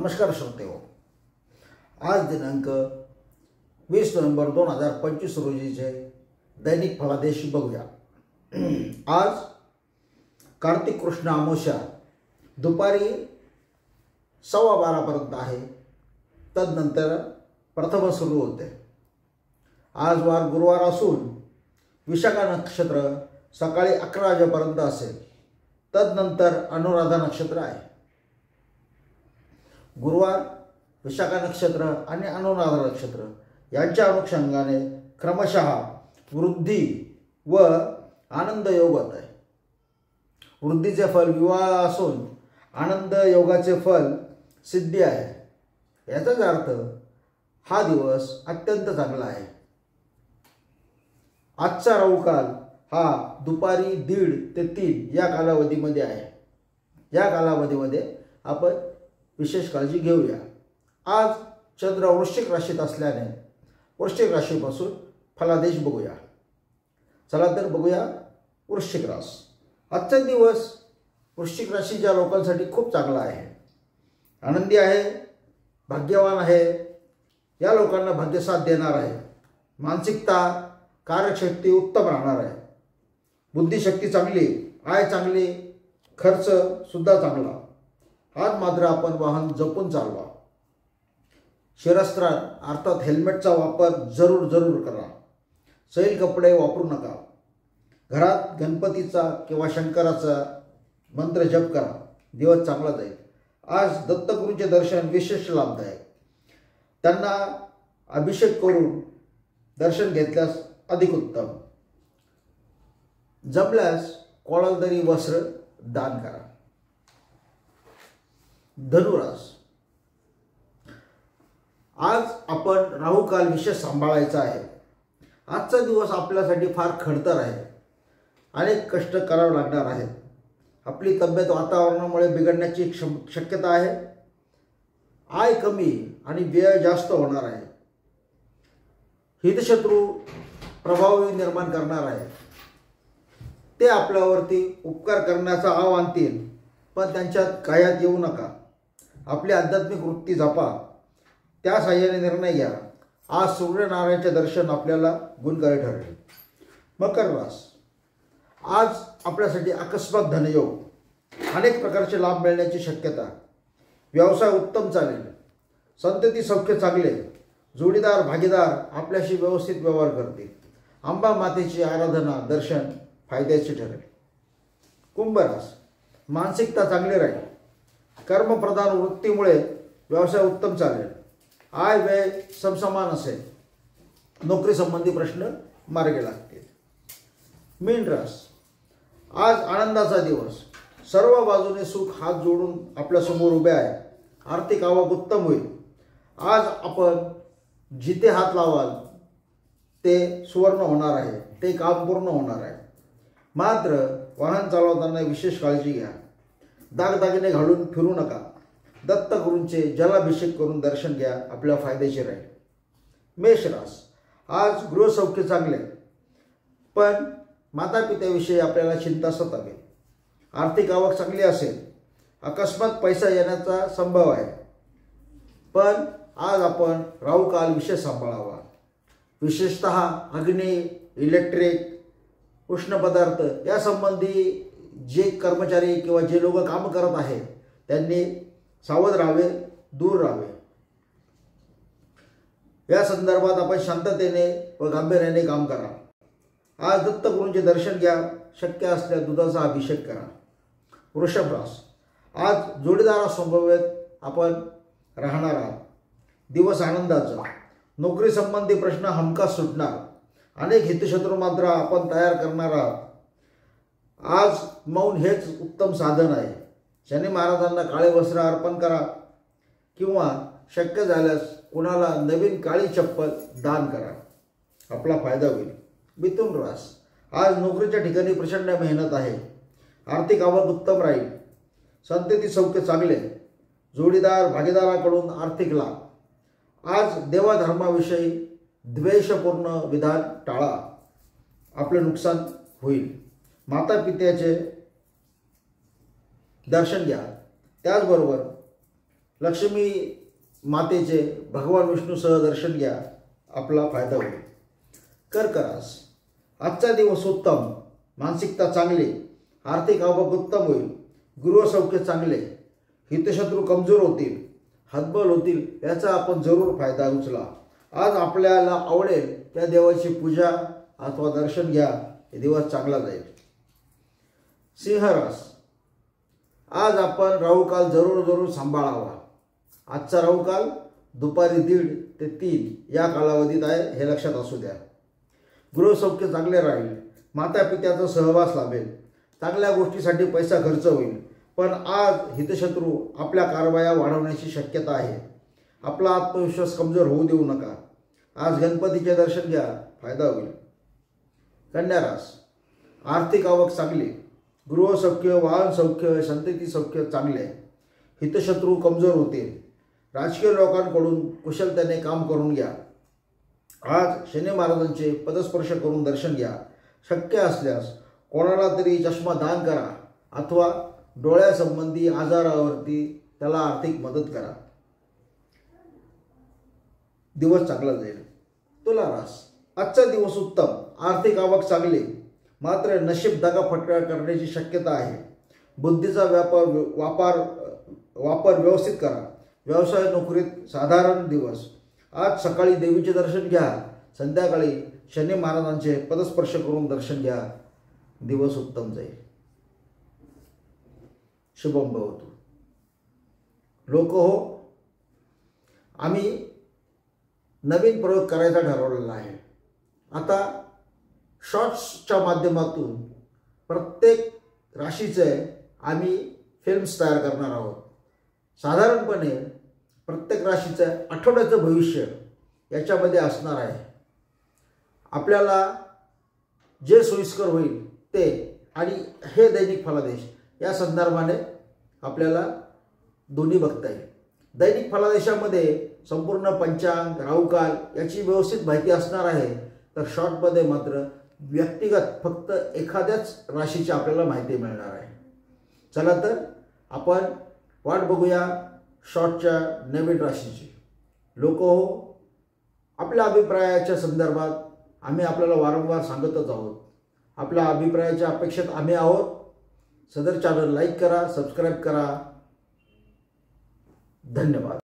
नमस्कार श्रोतेहो, आज दिनांक 20 नोव्हेंबर 2025 रोजीचे दैनिक फलादेश बघूया। आज कार्तिक कृष्ण अमावस्या दुपारी 12:15 पर्यंत आहे। तदनंतर प्रथम सुरू होते। आज वार गुरुवार असून विशाखा नक्षत्र सकाळी 11 वाजेपर्यंत असेल। तदनंतर अनुराधा नक्षत्र आहे। गुरुवार, विशाखा नक्षत्र आणि अनुराधा नक्षत्र यांच्या अनुषंगाने क्रमशः वृद्धी व आनंद योग होत आहे। वृद्धीचे फल विवाह असून आनंद योगाचे फल सिद्धी आहे। याचाच अर्थ हा दिवस अत्यंत चांगला आहे। आजचा राहू काल हा दुपारी 1:30 ते 3 या कालावधीमध्ये आहे। या कालावधीमध्ये आपण विशेष काळजी घेऊया। आज चंद्र वृश्चिक राशीत असल्याने वृश्चिक राशीपासून फलादेश बघूया। चला तर बघूया वृश्चिक रास। आजचा दिवस वृश्चिक राशीच्या लोकांसाठी खूप चांगला आहे। आनंदी आहे, भाग्यवान आहे। या लोकांना भाग्यसाथ देणार आहे। मानसिकता, कार्यशक्ती उत्तम राहणार आहे। बुद्धिशक्ती चांगली, आय चांगली, खर्च सुद्धा चांगला। आज मात्र आपण वाहन जपून चालवा। शिरस्त्राण अर्थात हेल्मेटचा वापर जरूर करा। सैल कपडे वापरू नका। घरात गणपतीचा किंवा शंकराचा मंत्र जप करा। दिवस चांगला जाईल। आज दत्तगुरूंचे दर्शन विशेष लाभदायक। त्यांना अभिषेक करून दर्शन घेतल्यास अधिक उत्तम। जमल्यास कोणाला तरी वस्त्र दान करा। धनुरास, आज आपण राहू काल विशेष सांभाळायचा आहे। आजचा दिवस आपल्यासाठी फार खडतर आहे। अनेक कष्ट करावे लागणार आहेत। आपली तब्येत वातावरणामुळे बिघडण्याची शक्यता आहे। आय कमी आणि व्यय जास्त होणार आहे। हितशत्रू प्रभाव निर्माण करणार आहे। ते आपल्यावरती उपकार करण्याचा आव आणतील, पण त्यांच्यात कायात येऊ नका। आपली आध्यात्मिक वृत्ती जपा, त्या साह्याने निर्णय घ्या। आज सूर्यनारायणाचे दर्शन आपल्याला गुणकारी ठरेल। मकर रास, आज आपल्यासाठी अकस्मात धनयोग, अनेक प्रकारचे लाभ मिळण्याची शक्यता। व्यवसाय उत्तम चालेल। संतती सौख्य चांगले। जोडीदार भागीदार आपल्याशी व्यवस्थित व्यवहार करतील। अंबा मातेची आराधना दर्शन फायद्याचे ठरेल। कुंभ रास, मानसिकता चांगली राहील। कर्मप्रधान वृत्तीमुळे व्यवसाय उत्तम चालेल। आय व्यय समसमान असेल। नोकरी संबंधी प्रश्न मार्गी लागतील। मीन रास, आज आनंदाचा दिवस। सर्व बाजूने सुख हात जोडून आपल्या समोर उभे आहे। आर्थिक आवक उत्तम होईल। आज आपण जिथे हात लावाल ते सुवर्ण होणार आहे। ते काम पूर्ण होणार आहे। मात्र वाहन चालवताना विशेष काळजी घ्या। दागदागिने घालून फिरू नका। दत्तगुरूंचे जलाभिषेक करून दर्शन घ्या, आपल्या फायदेचे राहील। मेष रास, आज गृहसौख्य चांगले, पण मातापित्याविषयी आपल्याला चिंता सतावेल। आर्थिक आवक चांगली असेल। अकस्मात पैसा येण्याचा संभव आहे, पण आज आपण राहू काल विशेष सांभाळावा। विशेषतः अग्नी, इलेक्ट्रिक, उष्ण पदार्थ या संबंधी जे कर्मचारी किंवा जे लोक काम करत आहेत त्यांनी सावध राहावे, दूर राहावे। या संदर्भात आपण शांततेने व गांभीर्याने काम करा। आज दत्तगुरूंचे दर्शन घ्या। शक्य असल्यास दुधाचा अभिषेक करा। वृषभ रास, आज जोडीदारासमवेत आपण राहणार आहात। दिवस आनंदाचा। नोकरी संबंधी प्रश्न हमखास सुटणार। अनेक हितशत्रू मात्र आपण तयार करणार आहात। आज मौन हेच उत्तम साधन आहे। शनी महाराजांना काळे वस्त्र अर्पण करा किंवा शक्य झाल्यास कुणाला नवीन काळी चप्पल दान करा, आपला फायदा होईल। मिथुन रास, आज नोकरीच्या ठिकाणी प्रचंड मेहनत आहे। आर्थिक आवक उत्तम राहील। संतती सौख्य चांगले। जोडीदार भागीदाराकडून आर्थिक लाभ। आज देवाधर्माविषयी द्वेषपूर्ण विधान टाळा, आपले नुकसान होईल। मातापित्याचे दर्शन घ्या। त्याचबरोबर लक्ष्मी मातेचे भगवान विष्णूसह दर्शन घ्या, आपला फायदा होईल. कर्क रास, आजचा दिवस उत्तम, मानसिकता चांगली, आर्थिक आवक उत्तम होईल, गृहसौख्य चांगले, हितशत्रू कमजोर होतील, हतबल होतील, याचा आपण जरूर फायदा उचला. आज आपल्याला आवडेल त्या देवाची पूजा अथवा दर्शन घ्या, हे दिवस चांगला जाईल. सिंह रास, आज आपण राहुकाल जरूर सांभाळावा. आजचा राहुकाल दुपारी 1:30 ते 3 या कालावधीत आहे, हे लक्षात असू द्या. गृहसौख्य चांगले राहील, मातापित्याचा सहवास लाभेल, चांगल्या गोष्टीसाठी पैसा खर्च होईल. पण आज हितशत्रू आपल्या कारवाया वाढवण्याची शक्यता आहे. आपला आत्मविश्वास कमजोर होऊ देऊ नका. आज गणपतीचे दर्शन घ्या, फायदा होईल. कन्या रास, आर्थिक आवक चांगली, गृहसौख्य, वाहन सौख्य, संतती सौख्य चांगले, हितशत्रू कमजोर होतील, राजकीय लोकांकडून कुशलतेने काम करून घ्या. आज शनी महाराजांचे पदस्पर्श करून दर्शन घ्या. शक्य असल्यास कोणाला तरी चष्मा दान करा अथवा डोळ्यासंबंधी आजारावरती त्याला आर्थिक मदत करा. दिवस चांगला जाईल. तुला रास, आजचा दिवस उत्तम, आर्थिक आवक चांगली, मात्र नशीब दगाफटका करण्याची शक्यता आहे. बुद्धीचा वापर व्यवस्थित करा. व्यवसाय नोकरीत साधारण दिवस. आज सकाळी देवीचे दर्शन घ्या, संध्याकाळी शनी महाराजांचे पदस्पर्श करून दर्शन घ्या. दिवस उत्तम जाईल. शुभम भवतु. लोक हो, आम्ही नवीन प्रयोग करायचा ठरवलेला आहे. आता शॉर्ट्सच्या माध्यमातून प्रत्येक राशीचे आम्ही फिल्म्स तयार करणार आहोत. साधारणपणे प्रत्येक राशीचं आठवड्याचं भविष्य याच्यामध्ये असणार आहे. आपल्याला जे सोयीस्कर होईल ते, आणि हे दैनिक फलादेश या संदर्भाने आपल्याला दोन्ही बघता येईल. दैनिक फलादेशामध्ये संपूर्ण पंचांग, राहुकाल याची व्यवस्थित माहिती असणार आहे, तर शॉर्टमध्ये मात्र व्यक्तिगत फक्त एखाद्याच राशीची आपल्याला माहिती मिळणार आहे. चला तर आपण वाट बघूया शॉर्टच्या नवीन राशीची. लोक हो, आपल्या अभिप्रायाच्या संदर्भात आम्ही आपल्याला वारंवार सांगतच आहोत. आपल्या अभिप्रायाच्या अपेक्षेत आम्ही आहोत. सदर चॅनल लाईक करा, सबस्क्राईब करा. धन्यवाद.